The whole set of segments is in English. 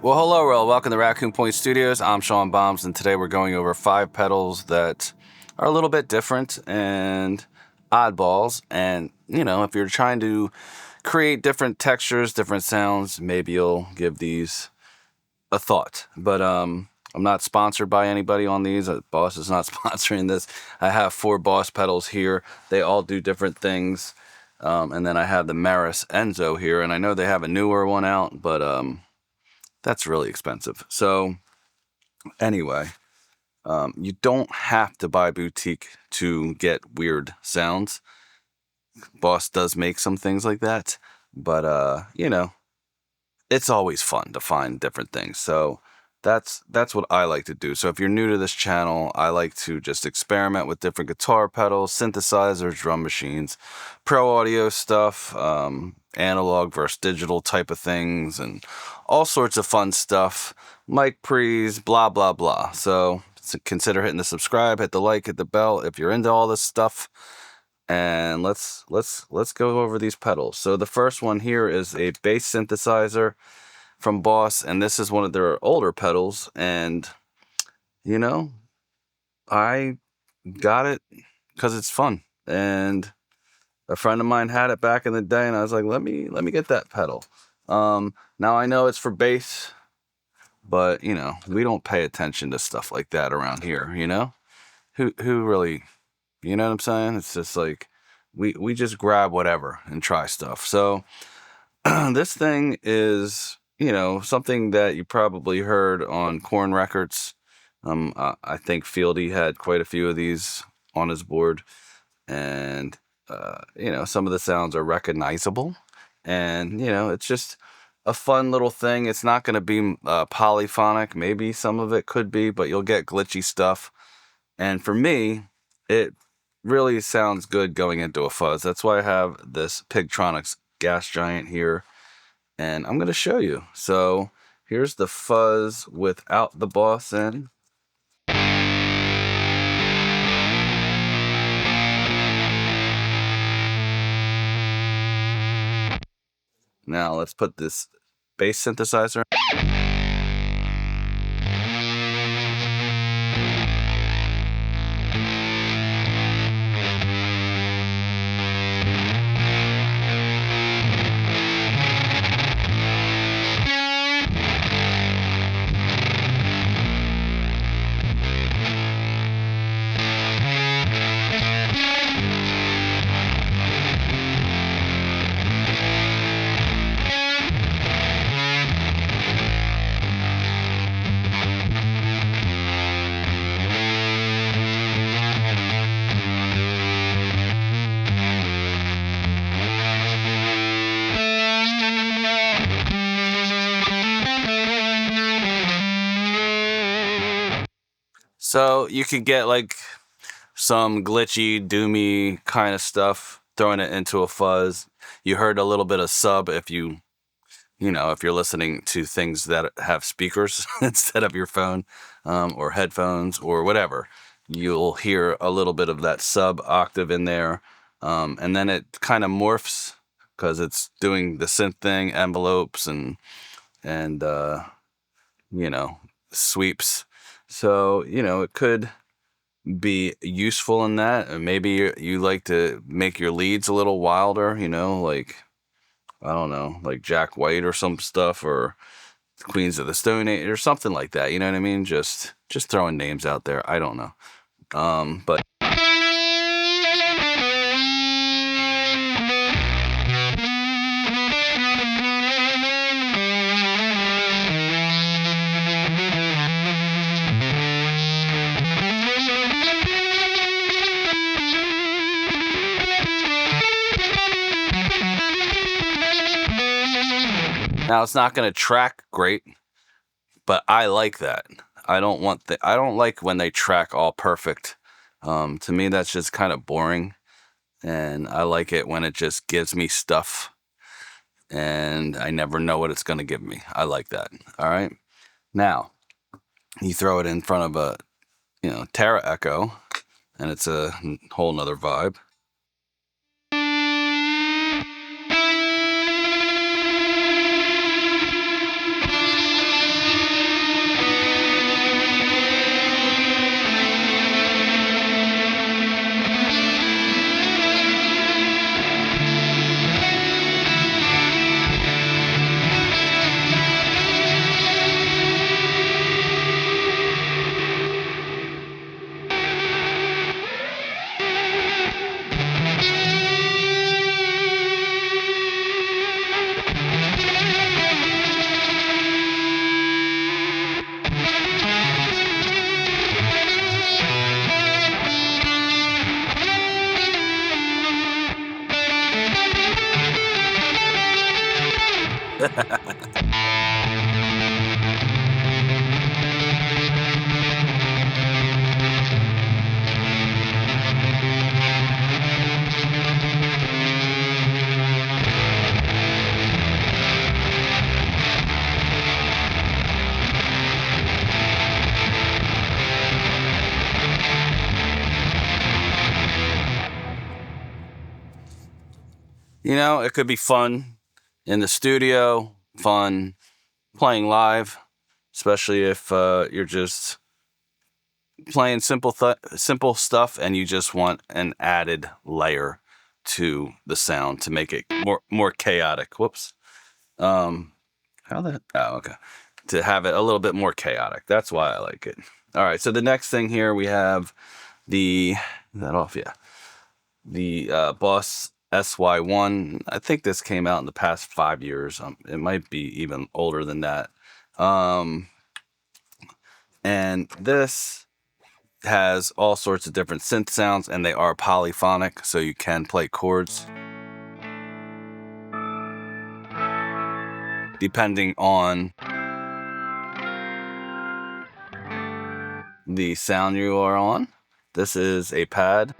Well, hello, world. Welcome to Raccoon Point Studios. I'm Sean Bombs, and today we're going over 5 pedals that are a little bit different and oddballs. And, you know, if you're trying to create different textures, different sounds, maybe you'll give these a thought. But I'm not sponsored by anybody on these. Boss is not sponsoring this. I have 4 Boss pedals here. They all do different things. And then I have the Meris Enzo here, and I know they have a newer one out, but that's really expensive. So anyway, you don't have to buy boutique to get weird sounds. Boss does make some things like that, but you know, it's always fun to find different things. So that's what I like to do. So if you're new to this channel, I like to just experiment with different guitar pedals, synthesizers, drum machines, pro audio stuff, analog versus digital type of things, and all sorts of fun stuff, mic pre's, blah blah blah. So consider hitting the subscribe, hit the like, hit the bell if you're into all this stuff. And let's go over these pedals. So the first one here is a bass synthesizer from Boss, and this is one of their older pedals, and you know, I got it because it's fun, and a friend of mine had it back in the day, and I was like, let me get that pedal. Now I know it's for bass, but you know, we don't pay attention to stuff like that around here. You know, who really, you know what I'm saying? It's just like we just grab whatever and try stuff. So this thing is, you know, something that you probably heard on Korn Records. I think Fieldy had quite a few of these on his board, and you know, some of the sounds are recognizable, and you know, it's just a fun little thing. It's not going to be polyphonic. Maybe some of it could be, but you'll get glitchy stuff. And for me, it really sounds good going into a fuzz. That's why I have this Pigtronics Gas Giant here, and I'm going to show you. So here's the fuzz without the Boss in. Now let's put this bass synthesizer. So you could get like some glitchy, doomy kind of stuff, throwing it into a fuzz. You heard a little bit of sub if you know, if you're listening to things that have speakers instead of your phone or headphones or whatever. You'll hear a little bit of that sub octave in there. And then it kind of morphs because it's doing the synth thing, envelopes and you know, sweeps. So, you know, it could be useful in that. And maybe you like to make your leads a little wilder, you know, like, I don't know, like Jack White or some stuff, or Queens of the Stone Age or something like that. You know what I mean? Just throwing names out there. I don't know. But now it's not going to track great, but I like that. I don't like when they track all perfect. To me, that's just kind of boring, and I like it when it just gives me stuff, and I never know what it's going to give me. I like that. All right. Now, you throw it in front of a, you know, Tera Echo, and it's a whole nother vibe. You know, it could be fun in the studio, fun playing live, especially if you're just playing simple stuff and you just want an added layer to the sound to make it more chaotic. Whoops. Oh, okay. To have it a little bit more chaotic. That's why I like it. All right. So the next thing here we have is that off? Yeah. The Boss SY1. I think this came out in the past 5 years. It might be even older than that. And this has all sorts of different synth sounds, and they are polyphonic, so you can play chords depending on the sound you are on. This is a pad.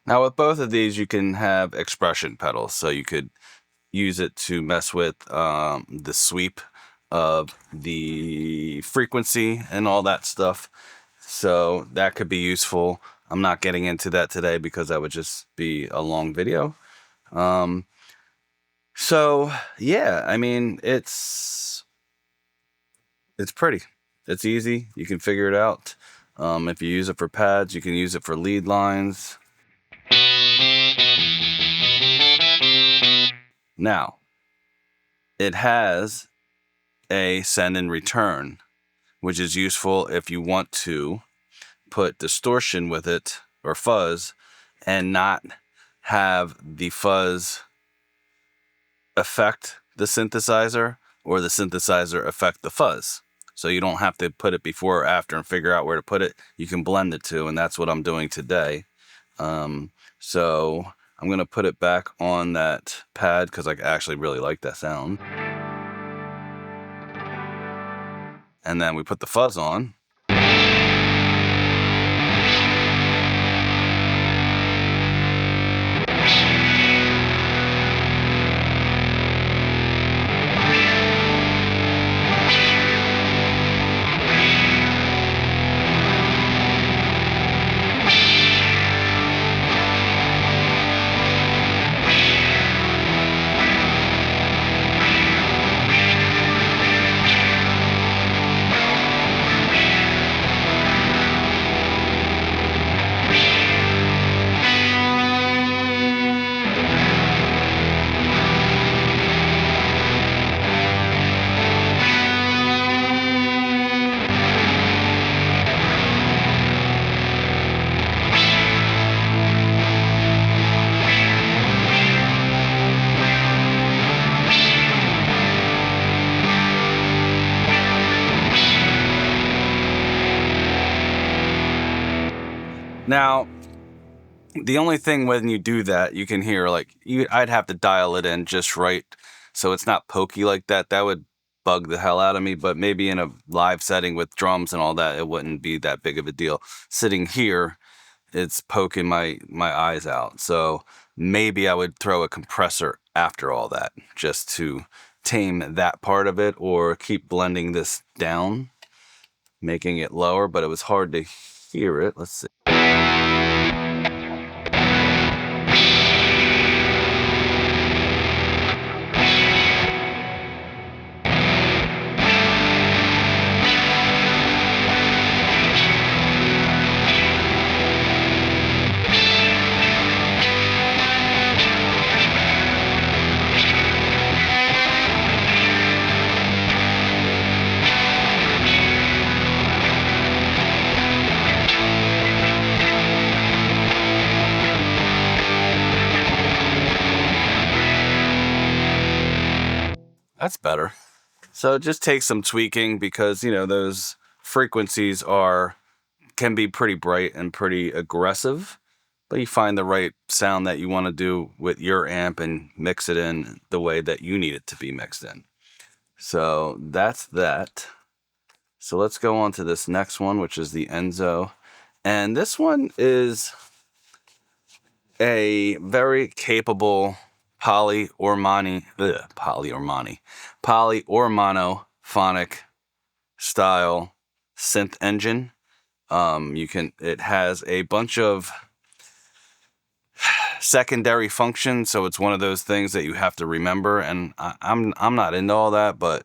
Now with both of these, you can have expression pedals, so you could use it to mess with the sweep of the frequency and all that stuff. So that could be useful. I'm not getting into that today because that would just be a long video. So yeah, I mean, it's pretty. It's easy. You can figure it out. If you use it for pads, you can use it for lead lines. Now, it has a send and return, which is useful if you want to put distortion with it or fuzz and not have the fuzz affect the synthesizer or the synthesizer affect the fuzz. So you don't have to put it before or after and figure out where to put it. You can blend the two, and that's what I'm doing today. So I'm going to put it back on that pad because I actually really like that sound. And then we put the fuzz on. Now, the only thing when you do that, you can hear I'd have to dial it in just right so it's not pokey like that. That would bug the hell out of me, but maybe in a live setting with drums and all that, it wouldn't be that big of a deal. Sitting here, it's poking my eyes out. So maybe I would throw a compressor after all that just to tame that part of it, or keep blending this down, making it lower, but it was hard to hear it. Let's see. that's better. So it just takes some tweaking because, you know, those frequencies can be pretty bright and pretty aggressive, but you find the right sound that you want to do with your amp and mix it in the way that you need it to be mixed in. So that's that. So let's go on to this next one, which is the Enzo. And this one is a very capable poly or monophonic style synth engine. It has a bunch of secondary functions, so it's one of those things that you have to remember. And I'm not into all that, but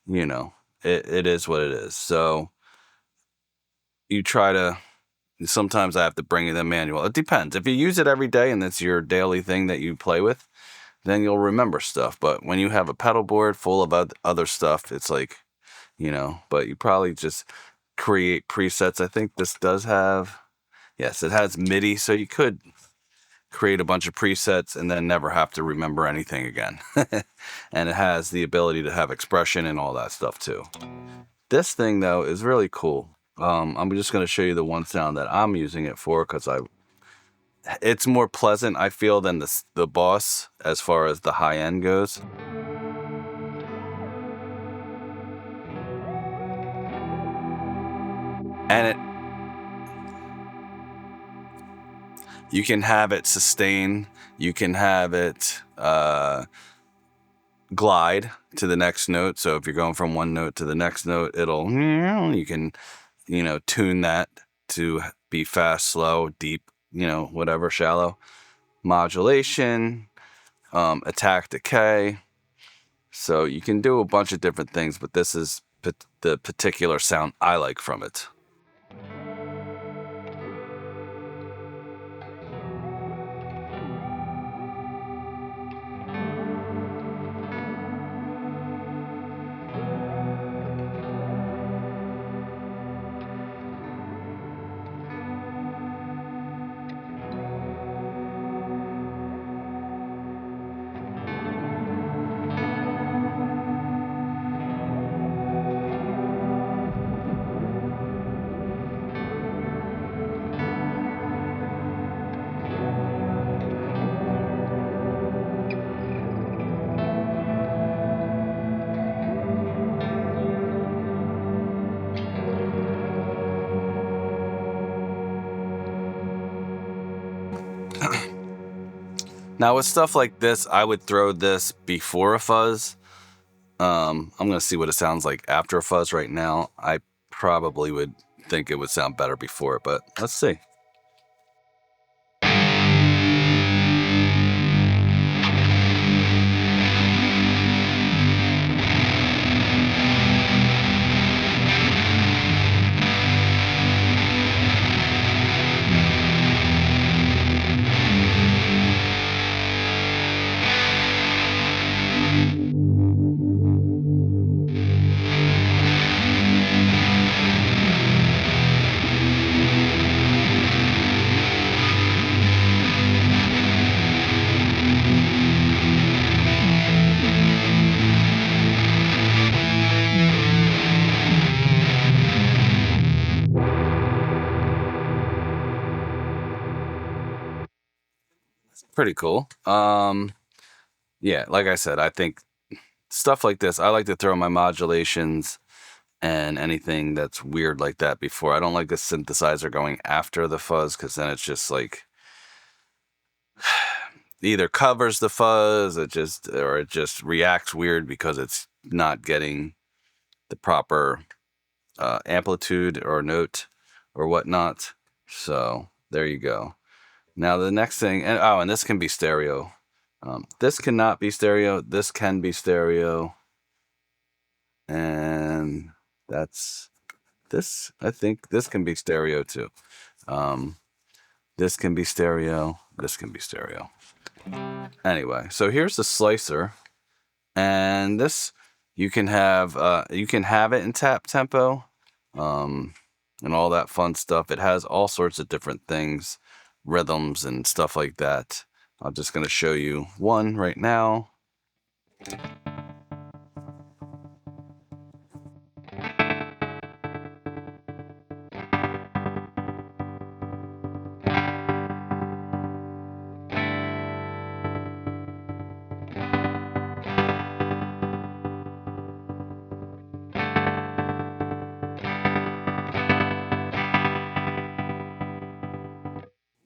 you know, it is what it is. So sometimes I have to bring you the manual. It depends. If you use it every day and it's your daily thing that you play with, then you'll remember stuff. But when you have a pedal board full of other stuff, it's like, you know, but you probably just create presets. I think this does have, yes, it has MIDI, so you could create a bunch of presets and then never have to remember anything again. And it has the ability to have expression and all that stuff too. This thing though is really cool. I'm just going to show you the one sound that I'm using it for because it's more pleasant, I feel, than the Boss as far as the high end goes. And you can have it sustain, you can have it glide to the next note. So if you're going from one note to the next note, you can, you know, tune that to be fast, slow, deep, you know, whatever, shallow. Modulation, attack, decay. So you can do a bunch of different things, but this is the particular sound I like from it. Now with stuff like this, I would throw this before a fuzz. I'm going to see what it sounds like after a fuzz right now. I probably would think it would sound better before it, but let's see. Pretty cool. Yeah, like I said, I think stuff like this, I like to throw my modulations and anything that's weird like that before. I don't like a synthesizer going after the fuzz because then it's just like either covers the fuzz, it just reacts weird because it's not getting the proper amplitude or note or whatnot. So there you go. Now the next thing, and this can be stereo. This cannot be stereo. This can be stereo. And that's this. I think this can be stereo too. This can be stereo. This can be stereo. Anyway, so here's the slicer. And this, you can have it in tap tempo. And all that fun stuff. It has all sorts of different things, rhythms and stuff like that. I'm just going to show you one right now.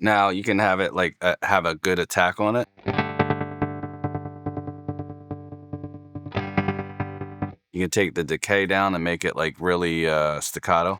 Now you can have it like have a good attack on it. You can take the decay down and make it like really staccato.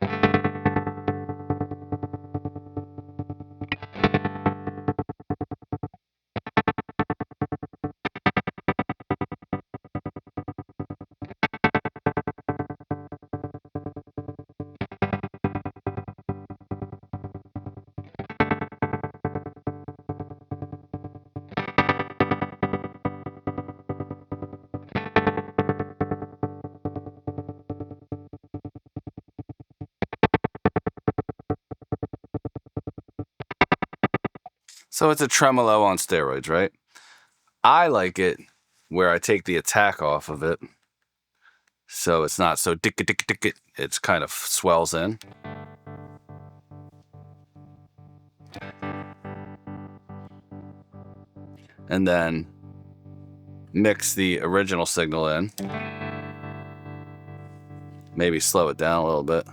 So it's a tremolo on steroids, right? I like it where I take the attack off of it, so it's not so dick it. It's kind of swells in. And then mix the original signal in. Maybe slow it down a little bit.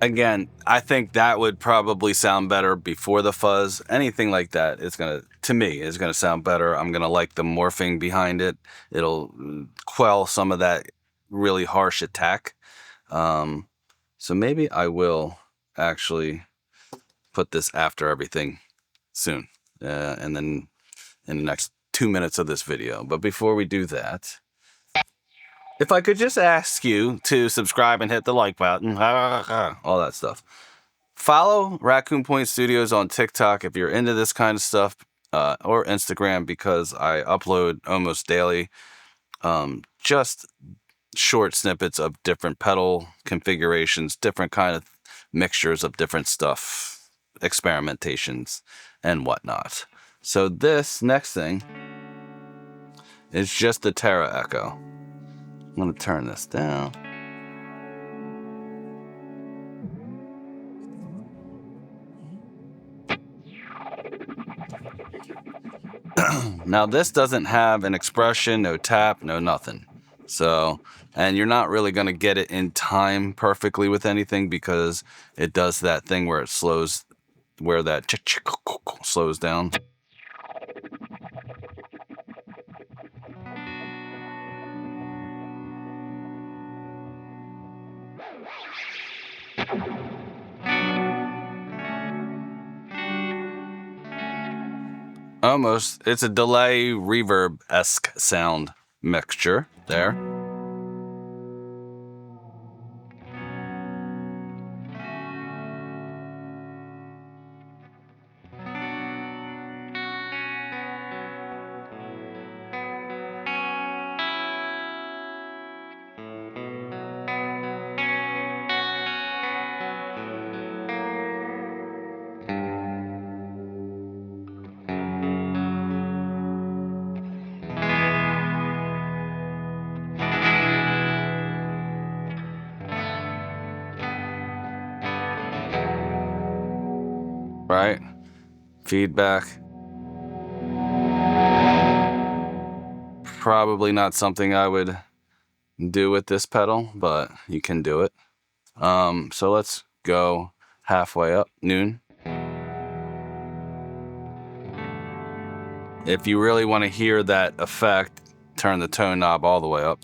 Again, I think that would probably sound better before the fuzz. Anything like that, to me, is gonna sound better. I'm gonna like the morphing behind it. It'll quell some of that really harsh attack. So maybe I will actually put this after everything soon, and then in the next 2 minutes of this video. But before we do that, if I could just ask you to subscribe and hit the like button, all that stuff. Follow Raccoon Point Studios on TikTok if you're into this kind of stuff, or Instagram, because I upload almost daily just short snippets of different pedal configurations, different kind of mixtures of different stuff, experimentations, and whatnot. So this next thing is just the Tera Echo. I'm going to turn this down. Now this doesn't have an expression, no tap, no nothing. So, and you're not really going to get it in time perfectly with anything because it does that thing where it slows, where that slows down. Almost, it's a delay reverb-esque sound mixture there. Right? Feedback. Probably not something I would do with this pedal, but you can do it. So let's go halfway up, noon. If you really want to hear that effect, turn the tone knob all the way up.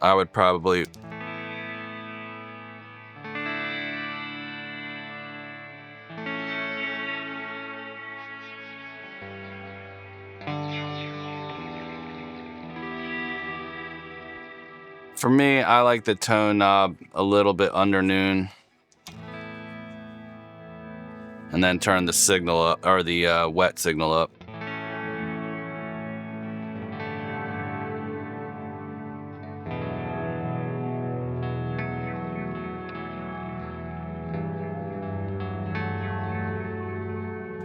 I would probably... For me, I like the tone knob a little bit under noon. And then turn the signal up, or the wet signal up.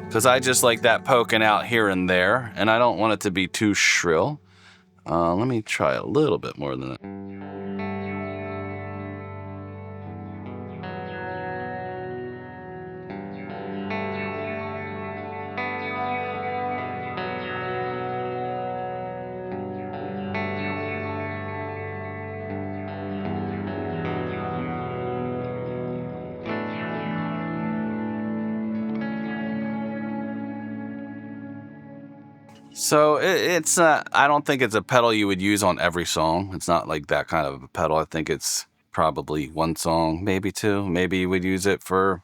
Because I just like that poking out here and there, and I don't want it to be too shrill. Let me try a little bit more than that. So it's I don't think it's a pedal you would use on every song. It's not like that kind of a pedal. I think it's probably one song, maybe two. Maybe you would use it for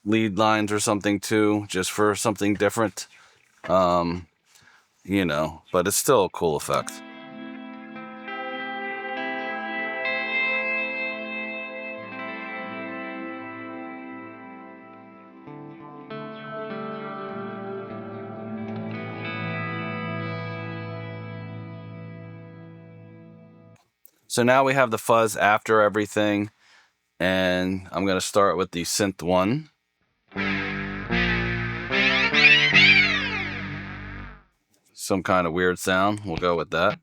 lead lines or something too, just for something different. You know, but it's still a cool effect. So now we have the fuzz after everything, and I'm going to start with the synth 1. Some kind of weird sound. We'll go with that.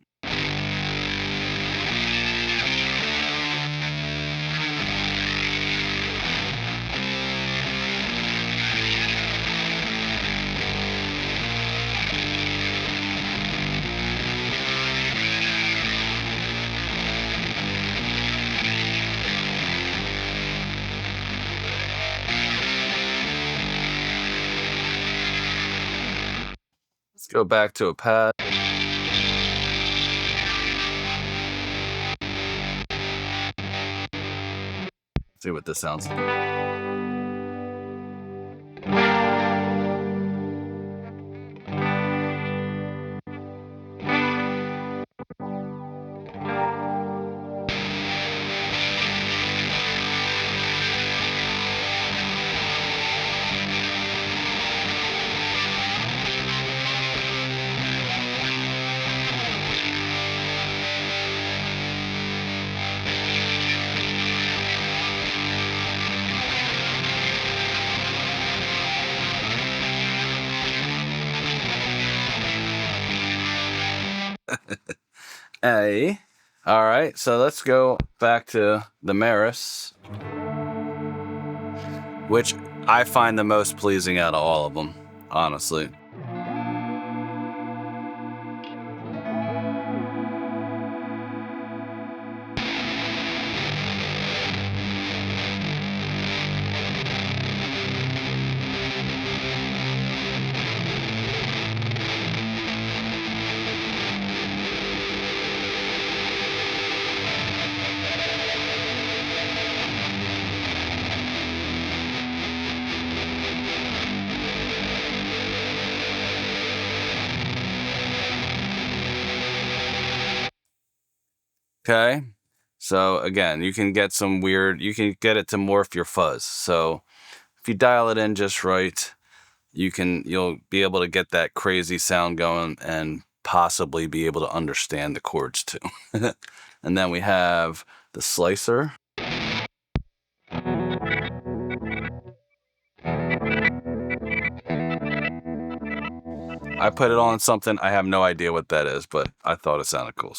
Let's go back to a pad. See what this sounds like. A. All right, so let's go back to the Meris, which I find the most pleasing out of all of them, honestly. Okay, so again, you can get some weird, you can get it to morph your fuzz. So if you dial it in just right, you'll be able to get that crazy sound going and possibly be able to understand the chords too. And then we have the slicer. I put it on something, I have no idea what that is, but I thought it sounded cool.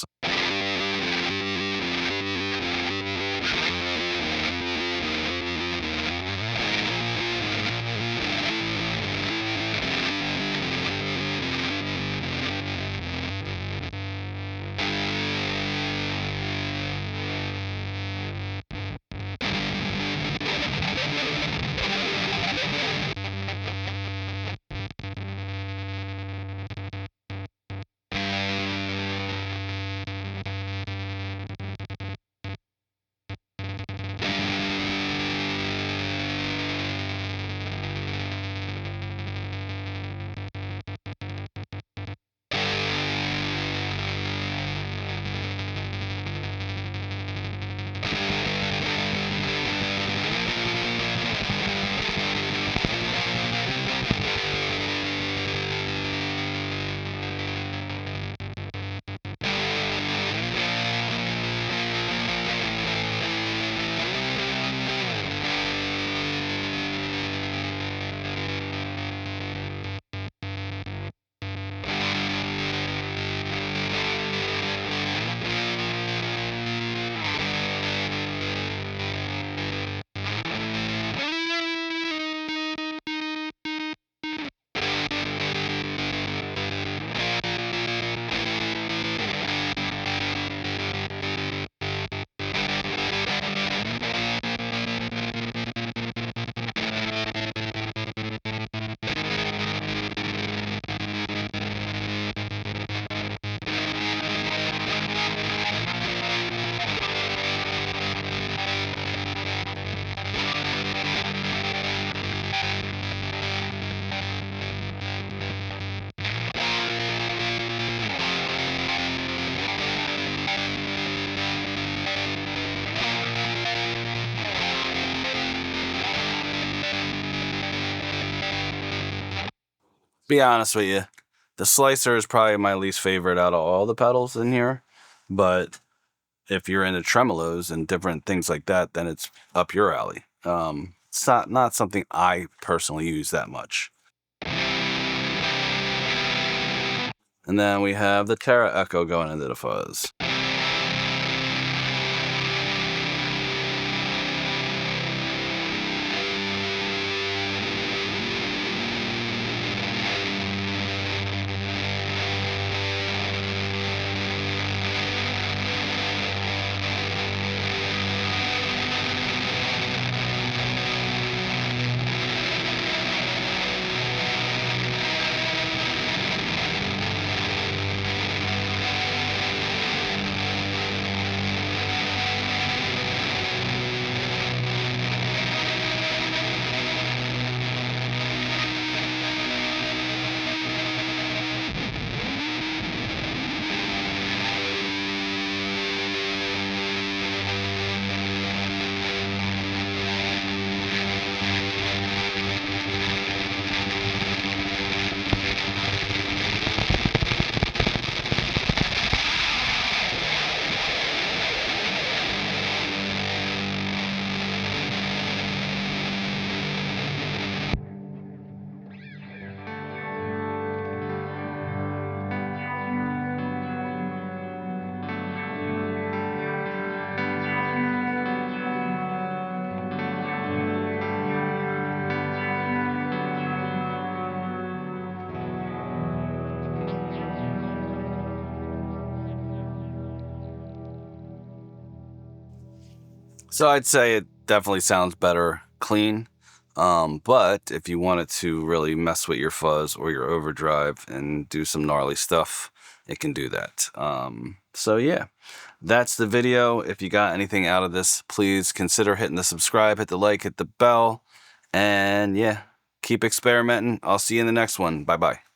Be honest with you, the slicer is probably my least favorite out of all the pedals in here. But if you're into tremolos and different things like that, then it's up your alley. It's not something I personally use that much. And then we have the Tera echo going into the fuzz. So I'd say it definitely sounds better clean. But if you wanted to really mess with your fuzz or your overdrive and do some gnarly stuff, it can do that. So yeah, that's the video. If you got anything out of this, please consider hitting the subscribe, hit the like, hit the bell, and yeah, keep experimenting. I'll see you in the next one. Bye-bye.